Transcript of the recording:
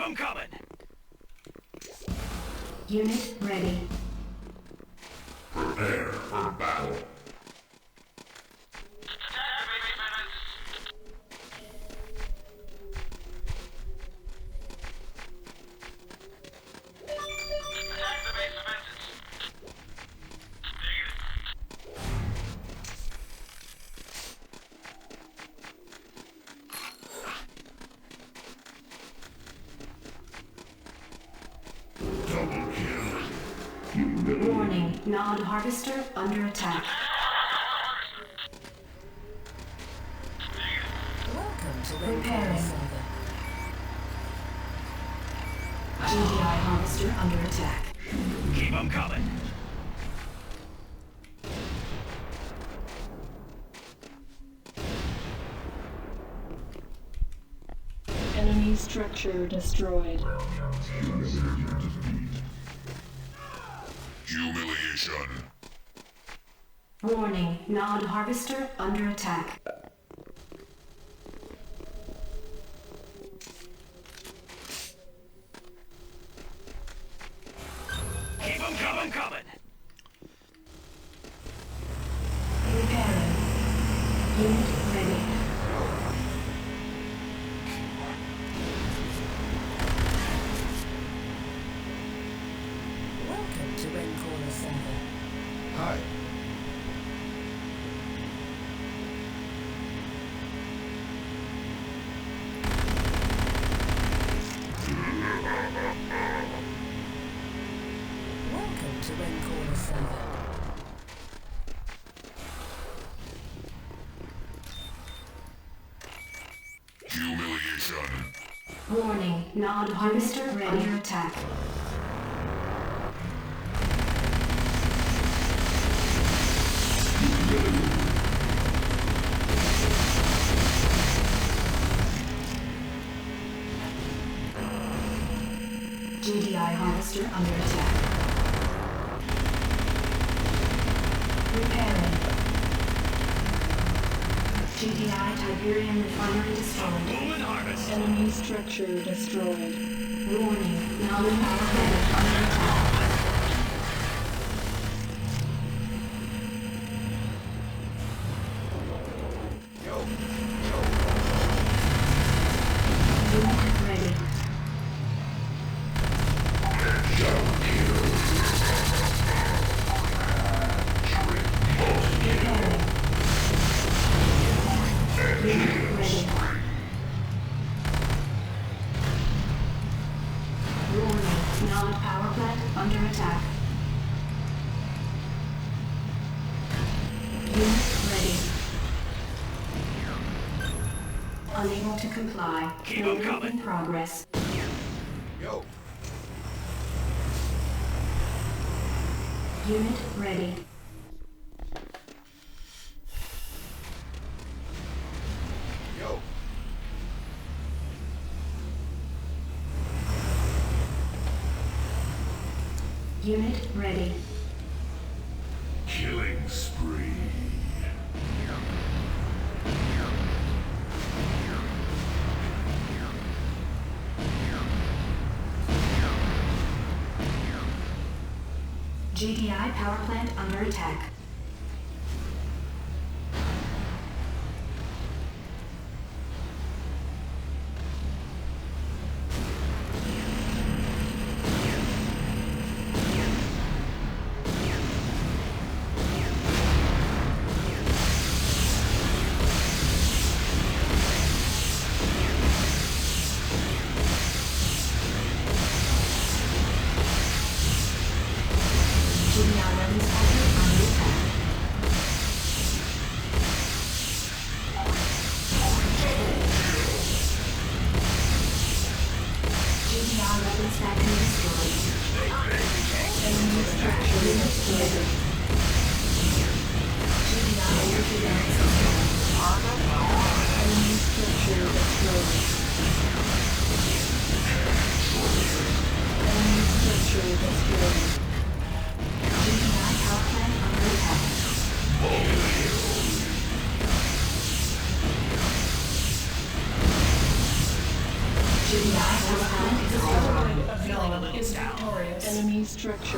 'em coming! Unit ready. Prepare for battle. Double kill. Warning, non-harvester under attack. Welcome to Repairing. Saga. GDI harvester under attack. Keep 'em coming! Enemy structure destroyed. Humiliation. Warning, non-harvester under attack. Keep 'em coming! Repairing. Unit ready. Welcome to Saga. Hi. Welcome to Saga. Humiliation. Warning, non-harvester under attack. GDI harvester under attack. Repairing. GDI Tiberium refinery destroyed. Moving harvest! Enemy structure destroyed. Warning, non-power plant under attack. Unit ready. Repairing. Unit ready. Warning, non-power plant under attack. Unit ready. Unable to comply. Keep 'em Building coming. in progress. Yo. Unit ready. Yo. Unit ready. Killing spree. GDI power plant under attack. GDI weapons factory under attack. GDI weapons factory destroyed. Enemy structure destroyed. GDI energy levels Enemy structure destroyed. Enemy structure destroyed. GDI power plant under attack. GDI power plant is is down. victorious. Enemy structure